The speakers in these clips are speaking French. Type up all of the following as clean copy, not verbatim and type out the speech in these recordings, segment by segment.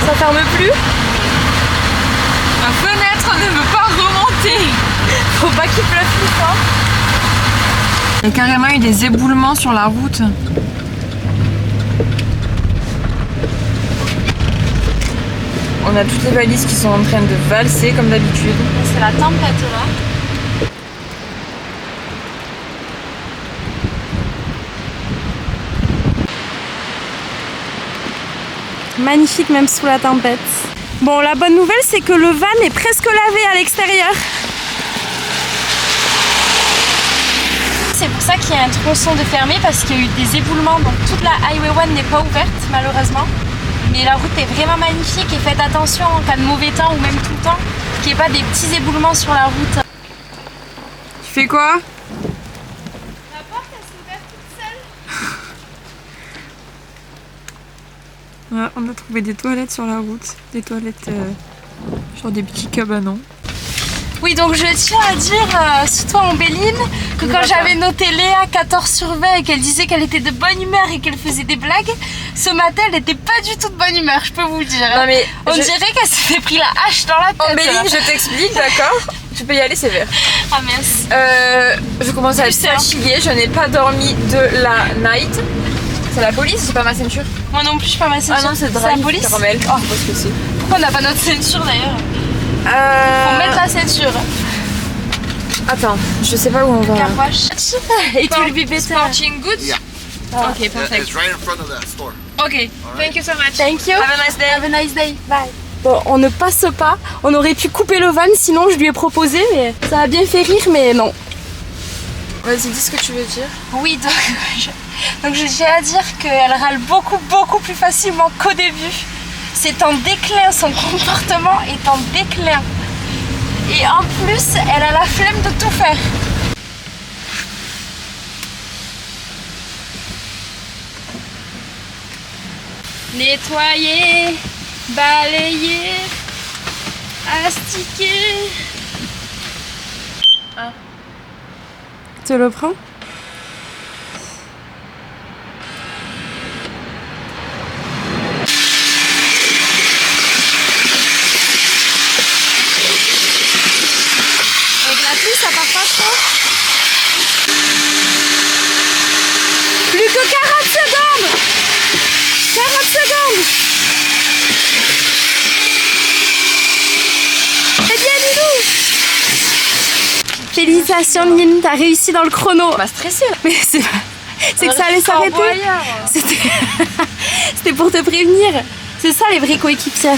Ça ferme plus. Ma fenêtre ne veut pas remonter. Faut pas qu'il pleuve plus fort. Il y a carrément eu des éboulements sur la route. On a toutes les valises qui sont en train de valser comme d'habitude. C'est la tempête là. Magnifique même sous la tempête. Bon, la bonne nouvelle c'est que le van est presque lavé à l'extérieur. C'est pour ça qu'il y a un tronçon de fermé parce qu'il y a eu des éboulements. Donc toute la Highway 1 n'est pas ouverte malheureusement. Mais la route est vraiment magnifique et faites attention en cas de mauvais temps ou même tout le temps qu'il n'y ait pas des petits éboulements sur la route. Tu fais quoi? La porte elle s'est ouverte toute seule. Ouais, on a trouvé des toilettes sur la route. Des toilettes genre des petits cabanons. Oui, donc je tiens à dire, surtout en Béline, que quand j'avais noté Léa 14 sur 20 et qu'elle disait qu'elle était de bonne humeur et qu'elle faisait des blagues, ce matin elle n'était pas du tout de bonne humeur, je peux vous le dire. Non, mais on dirait qu'elle s'était pris la hache dans la tête. En Béline, je t'explique, d'accord? Tu peux y aller, c'est vert. Ah mince. Je commence à être fatiguée, je n'ai pas dormi de la night. C'est la police, c'est pas ma ceinture? Moi non plus, je suis pas ma ceinture. Ah non, c'est la police. Caramel. Oh, je sais pas ce que c'est. Pourquoi on n'a pas notre ceinture d'ailleurs? Faut mettre la ceinture. Attends, je sais pas où on va. Carwash. It will be better. Sporting goods? Yeah. Ok, perfect. It's right in front of that store. Ok, thank you so much. Thank you. Have a nice day. Have a nice day. Bye. Bon, on ne passe pas. On aurait pu couper le van, sinon je lui ai proposé, mais ça a bien fait rire, mais non. Vas-y, dis ce que tu veux dire. Oui, donc je tiens à dire qu'elle râle beaucoup plus facilement qu'au début. C'est en déclin, son comportement est en déclin. Et en plus, elle a la flemme de tout faire. Nettoyer, balayer, astiquer. Ah. Tu le prends? Avec la pluie, ça part pas trop. Plus que 40 secondes. 40 secondes. C'est bien, Lilou. Félicitations, Lynn, t'as réussi dans le chrono. On m'a stressé là. Mais c'est que ça allait s'arrêter. C'était pour te prévenir. C'est ça les vrais coéquipières.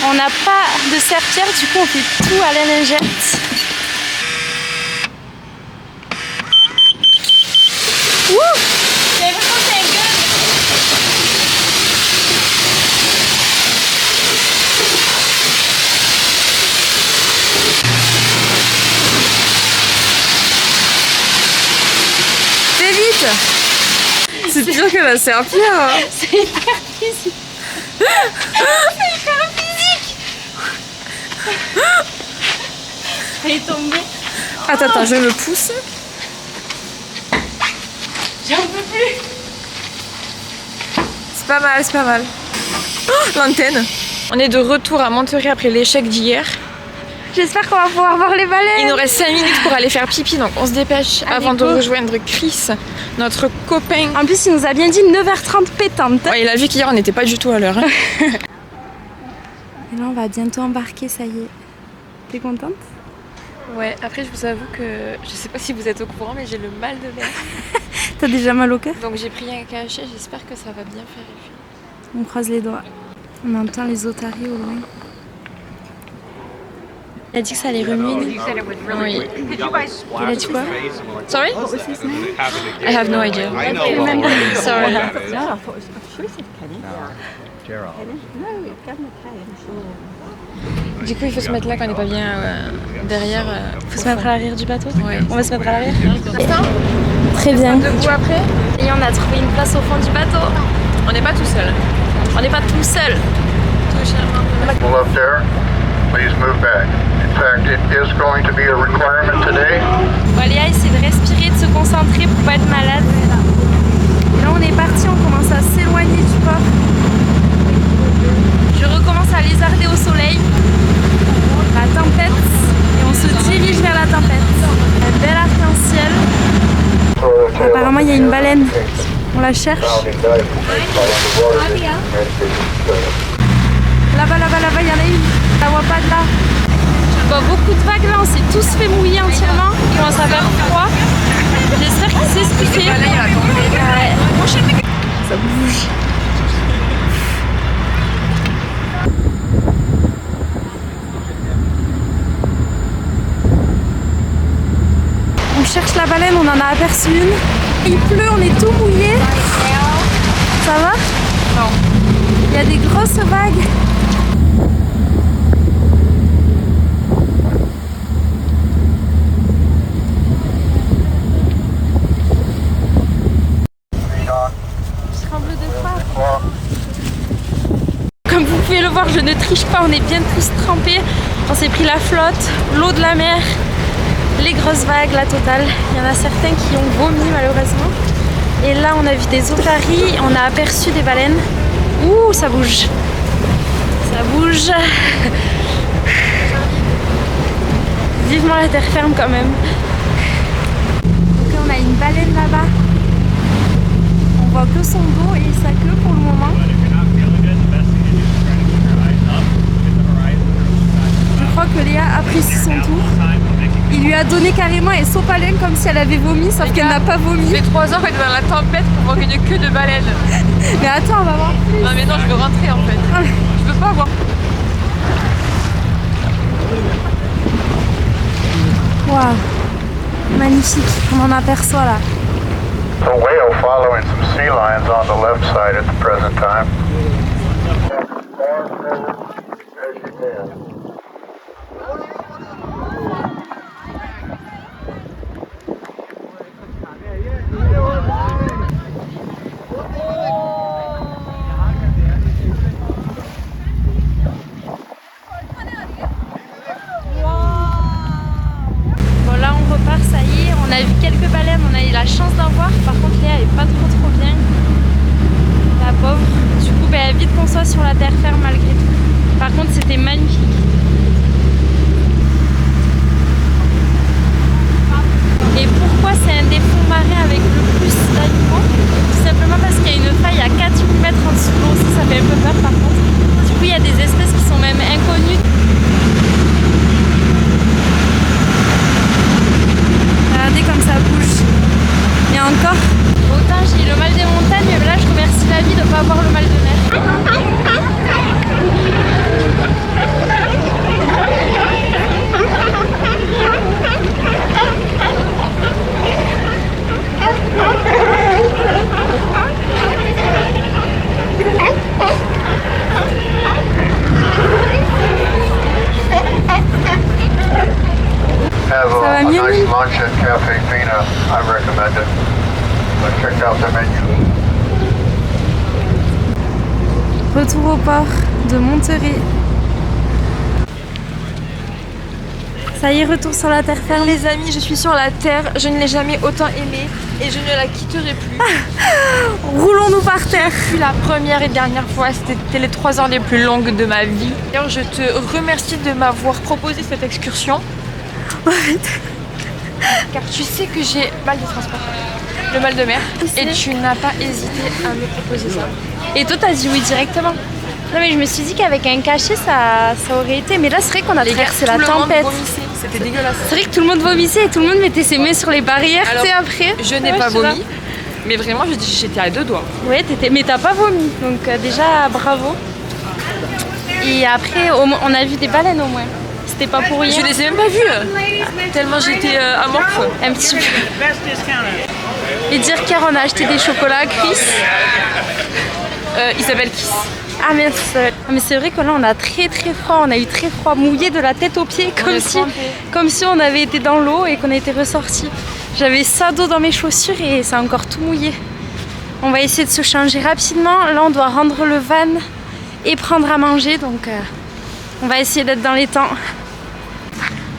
On n'a pas de serpillère, du coup on fait tout à la lingette. Wouh! J'ai l'impression que c'est un gun. Fais vite. C'est pire que la serpillère. C'est hyper physique. C'est hyper physique. Elle est tombée. Attends, je me pousse. J'en peux plus. C'est pas mal, c'est pas mal. Oh, l'antenne. On est de retour à Monterrey après l'échec d'hier. J'espère qu'on va pouvoir voir les baleines. Il nous reste 5 minutes pour aller faire pipi, donc on se dépêche avant de rejoindre Chris, notre copain. En plus, il nous a bien dit 9h30 pétante. Ouais, il a vu qu'hier on n'était pas du tout à l'heure. Et là, on va bientôt embarquer, ça y est. T'es contente? Ouais, après je vous avoue que je sais pas si vous êtes au courant, mais j'ai le mal de l'air. T'as déjà mal au cœur? Donc j'ai pris un cachet, j'espère que ça va bien faire effet. On croise les doigts. On entend les otaries au loin. Il a dit que ça allait remuer. Oui. Il a dit quoi? Sorry? I have no idea. Sorry. Du coup, il faut se mettre là quand on n'est pas bien derrière. Faut se mettre à l'arrière du bateau? Ouais. On va se mettre à l'arrière? Très bien. Debout après? Et on a trouvé une place au fond du bateau. On n'est pas tout seul. On n'est pas tout seul. Well, up there, please move back. In fact, it is going to be a requirement today. Bon, Léa essaie de respirer, de se concentrer pour pas être malade. Et là, on est parti, on commence à s'éloigner du port. Je recommande baleine. On la cherche. Là-bas, il y en a une. Je la vois pas de là. Je vois beaucoup de vagues là, on s'est tous fait mouiller entièrement. Il commence à faire froid. J'espère qu'il sait ce qu'il fait. Ouais. Ça bouge. On cherche la baleine, on en a aperçu une. Il pleut, on est tout mouillé. Ça va? Non. Il y a des grosses vagues. Je tremble de froid. Comme vous pouvez le voir, je ne triche pas, on est bien tous trempés. On s'est pris la flotte, l'eau de la mer, les grosses vagues, la totale. Il y en a certains qui ont vomi malheureusement. Et là on a vu des otaries, on a aperçu des baleines. Ouh, ça bouge. Ça bouge. Vivement la terre ferme quand même. Donc on a une baleine là-bas. On voit que son dos et sa queue pour le moment. Je crois que Léa a pris son tour. Il lui a donné carrément un sopalin comme si elle avait vomi, sauf qu'elle n'a pas vomi. Ça fait 3 ans qu'elle est dans la tempête pour voir une queue de baleine. Mais attends, on va voir plus. Non mais non, je veux rentrer en fait. Je veux pas voir. Waouh, magnifique, on en aperçoit là. A whale following some sea lions on the left side at the present time. Bon là on repart, ça y est, on a vu quelques baleines, on a eu la chance d'en voir, par contre Léa est pas trop bien, la pauvre, du coup vite qu'on soit sur la terre ferme malgré tout. Par contre c'était magnifique. Et pourquoi c'est un des fonds marins avec le plus d'animaux? Tout simplement parce qu'il y a une faille à 4 mètres en dessous de l'eau, ça fait un peu peur par contre. Du coup il y a des espèces qui sont même inconnues. Regardez comme ça bouge. Et encore. Autant j'ai le mal des montagnes, mais là je remercie la vie de ne pas avoir le mal de mer. Have a nice lunch at Cafe Fina. I recommend it. Check out the menu. Retour au port de Monterey. Ça y est, retour sur la terre ferme. Les amis, je suis sur la terre, je ne l'ai jamais autant aimée et je ne la quitterai plus. Roulons-nous par terre. Depuis la première et dernière fois, c'était les 3 heures les plus longues de ma vie. D'ailleurs, je te remercie de m'avoir proposé cette excursion. Car tu sais que j'ai mal de transport, le mal de mer, et tu n'as pas hésité à me proposer ça. Et toi t'as dit oui directement. Non mais je me suis dit qu'avec un cachet ça aurait été, mais là c'est vrai qu'on a traversé la tempête. C'était dégueulasse. C'est vrai que tout le monde vomissait et tout le monde mettait ses mains sur les barrières. Alors, tu sais après. Je n'ai pas vomi, mais vraiment j'étais à 2 doigts. Ouais, mais t'as pas vomi, donc déjà bravo. Et après on a vu des baleines au moins. C'était pas pour rien. Je les ai même pas vues, tellement j'étais amorphe. Un petit peu. Et dire qu'hier on a acheté des chocolats à Chris. Isabelle Kiss. Ah mince. Mais c'est vrai que là on a très froid, on a eu très froid, mouillé de la tête aux pieds comme si on avait été dans l'eau et qu'on était ressorti. J'avais ça d'eau dans mes chaussures et c'est encore tout mouillé. On va essayer de se changer rapidement. Là on doit rendre le van et prendre à manger, donc on va essayer d'être dans les temps.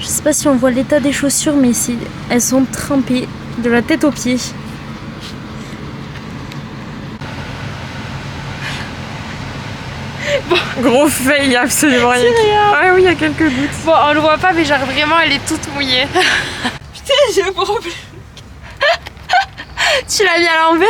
Je sais pas si on voit l'état des chaussures, mais ici elles sont trempées de la tête aux pieds. Bon, gros fail, il y a absolument rien. Ah oui, il y a quelques gouttes. Bon, on le voit pas, mais genre vraiment elle est toute mouillée. Putain, j'ai un problème. Tu l'as mis à l'envers?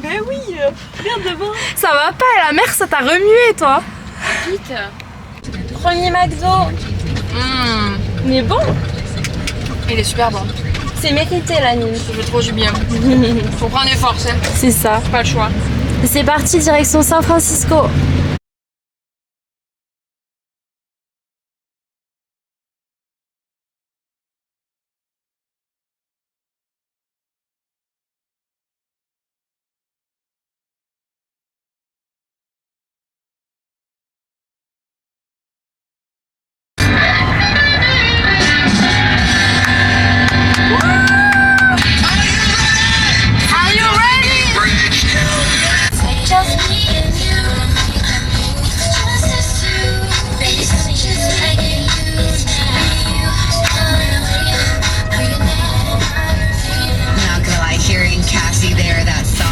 Mais oui, regarde devant. Ça va pas, la mer ça t'a remué toi. Vite. Premier McDo. Mais bon. Il est super bon. C'est mérité la Nîmes. Ça fait trop du bien. Faut prendre des forces, hein. C'est ça. Pas le choix. C'est parti, direction San Francisco.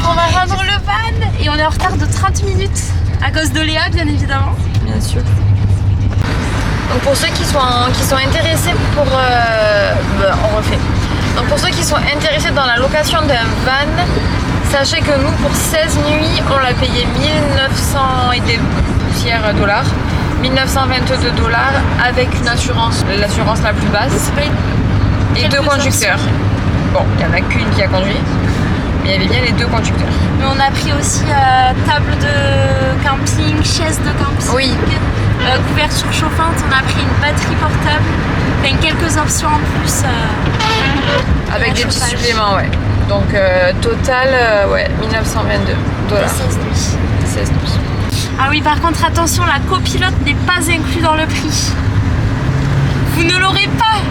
On va rendre le van et on est en retard de 30 minutes à cause de Léa bien évidemment. Bien sûr. Donc pour ceux qui sont intéressés pour... on refait. Donc pour ceux qui sont intéressés dans la location d'un van, sachez que nous pour 16 nuits on l'a payé 1900 et des poussières dollars. 1922 dollars avec une assurance, l'assurance la plus basse. Et 2 conducteurs. Bon, il n'y en a qu'une qui a conduit. Mais il y avait bien les 2 conducteurs. Mais on a pris aussi table de camping, chaise de camping, oui. Couverture chauffante, on a pris une batterie portable, enfin quelques options en plus. Avec des petits suppléments, ouais. Donc total, ouais, 1922 dollars. 16 nuits. 16 nuits. Ah oui, par contre, attention, la copilote n'est pas inclue dans le prix. Vous ne l'aurez pas.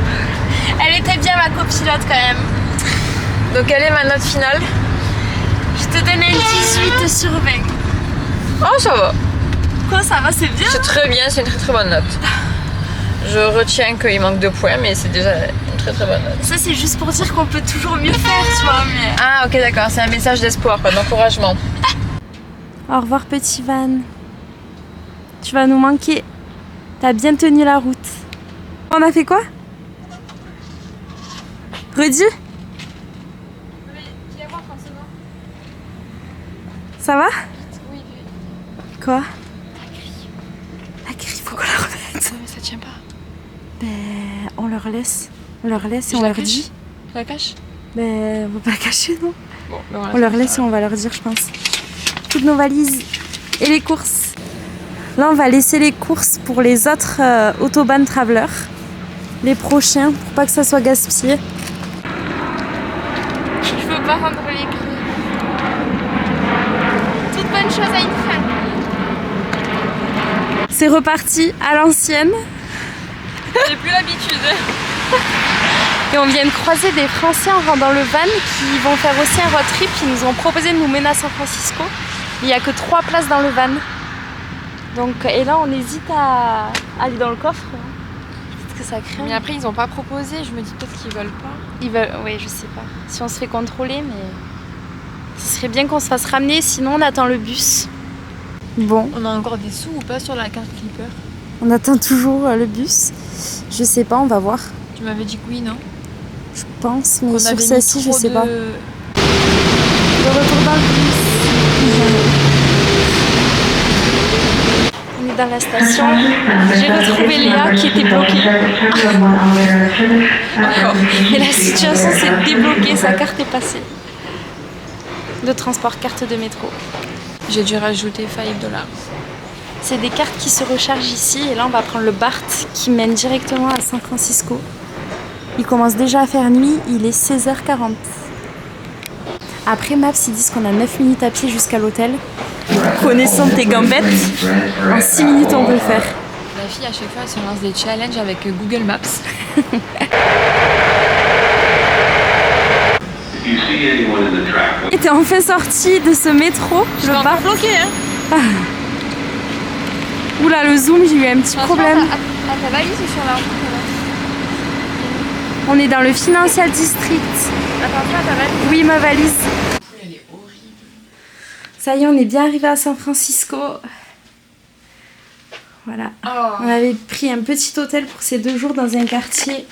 Elle était bien ma copilote quand même. Donc quelle est ma note finale? Je te donne un 18 sur 20. Oh, ça va. Quoi, ça va, c'est bien? C'est très bien, c'est une très très bonne note. Je retiens qu'il manque 2 points, mais c'est déjà une très très bonne note. Ça, c'est juste pour dire qu'on peut toujours mieux faire, tu vois. Mais... Ah, ok, d'accord, c'est un message d'espoir, d'encouragement. Au revoir, petit van. Tu vas nous manquer. T'as bien tenu la route. On a fait quoi? Redis? Ça va? Oui. Quoi? La grille, faut qu'on la remette. Non, mais ça tient pas. Ben, on leur laisse. On leur laisse et on leur dit. Je la cache? Ben, on va pas la cacher, non? Bon, ben voilà, on leur laisse et on va leur dire, je pense. Toutes nos valises et les courses. Là, on va laisser les courses pour les autres Autobahn Traveler. Les prochains, pour pas que ça soit gaspillé. Je veux pas rendre les grilles. Toute bonne chose à une fin. C'est reparti à l'ancienne. J'ai plus l'habitude. Et on vient de croiser des Français en rentrant dans le van qui vont faire aussi un road trip. Ils nous ont proposé de nous mener à San Francisco. Il n'y a que 3 places dans le van. Donc, et là, on hésite à aller dans le coffre. Peut-être que ça craint. Mais après, ils ont pas proposé. Je me dis peut-être qu'ils veulent pas. Ils veulent, oui, je sais pas. Si on se fait contrôler, mais ce serait bien qu'on se fasse ramener. Sinon, on attend le bus. Bon. On a encore des sous ou pas sur la carte Clipper? On attend toujours le bus. Je sais pas, on va voir. Tu m'avais dit que oui, non? Je pense, mais on sur celle-ci, je sais pas. De retour dans le bus. On est dans la station. J'ai retrouvé Léa qui était bloquée. Et la situation s'est débloquée, sa carte est passée. De transport, carte de métro. J'ai dû rajouter 5 $. C'est des cartes qui se rechargent ici et là on va prendre le BART qui mène directement à San Francisco. Il commence déjà à faire nuit, il est 16h40. Après Maps ils disent qu'on a 9 minutes à pied jusqu'à l'hôtel. Connaissant tes gambettes, en 6 minutes on peut le faire. La fille à chaque fois elle se lance des challenges avec Google Maps. Et t'es enfin sortie de ce métro, Je le BART. bloqué hein. Oula, le zoom, j'ai eu un petit problème. À ta valise ou sur la route? On est dans le Financial District. Attention à ta valise. Oui, ma valise. Elle est horrible. Ça y est, on est bien arrivé à San Francisco. Voilà. Oh. On avait pris un petit hôtel pour ces 2 jours dans un quartier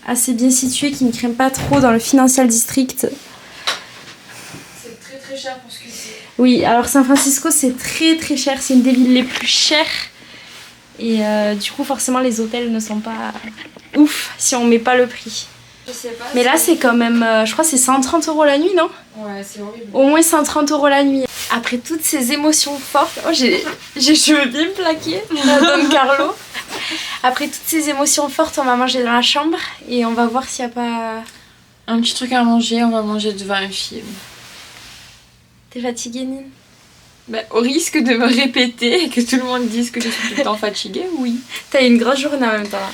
assez bien situé qui ne craint pas trop dans le Financial District. très cher pour ce que c'est. Oui, alors San Francisco c'est très très cher, c'est une des villes les plus chères. Et du coup forcément les hôtels ne sont pas ouf si on met pas le prix. Je sais pas. Mais là c'est quand même, je crois que c'est 130 € la nuit, non? Ouais, c'est horrible. Au moins 130 € la nuit. Après toutes ces émotions fortes, oh j'ai les cheveux bien plaqués, la Don Carlo. Après toutes ces émotions fortes, on va manger dans la chambre et on va voir s'il n'y a pas... Un petit truc à manger, on va manger devant un film. T'es fatiguée, Nine? Bah, au risque de me répéter et que tout le monde dise que je suis tout le temps fatiguée, oui. T'as eu une grosse journée en même temps là.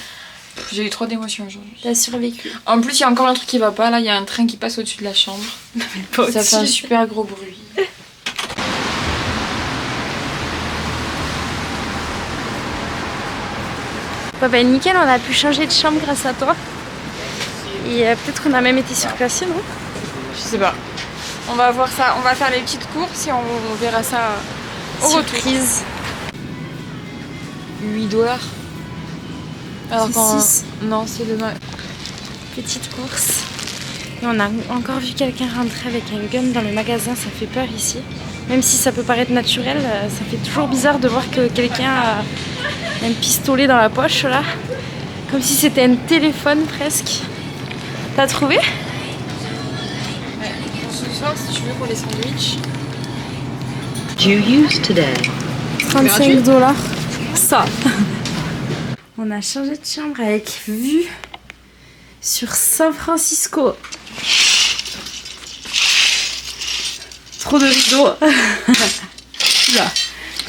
J'ai eu trop d'émotions aujourd'hui. T'as survécu. En plus, il y a encore un truc qui va pas. Là, il y a un train qui passe au-dessus de la chambre. Ça fait un super gros bruit. Bah, nickel, on a pu changer de chambre grâce à toi. Et peut-être qu'on a même été surclassé, non? Je sais pas. On va voir ça. On va faire les petites courses et on verra ça au retour. Surprise. 8 $. Alors C'est quand... 6. Non, c'est demain. Petite course. Et on a encore vu quelqu'un rentrer avec un gun dans le magasin, ça fait peur ici. Même si ça peut paraître naturel, ça fait toujours bizarre de voir que quelqu'un a un pistolet dans la poche là. Comme si c'était un téléphone presque. T'as trouvé? Ouais. Pour ce soir, si tu veux, pour les sandwichs. Due use today. 35 $. Ça. On a changé de chambre avec vue sur San Francisco. Trop de rideaux. Là,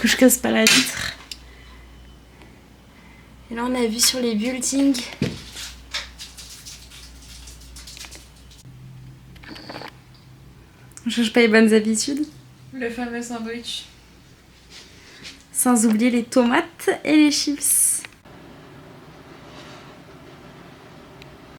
que je casse pas la vitre. Et là, on a vu sur les buildings. On change pas les bonnes habitudes. Le fameux sandwich. Sans oublier les tomates et les chips.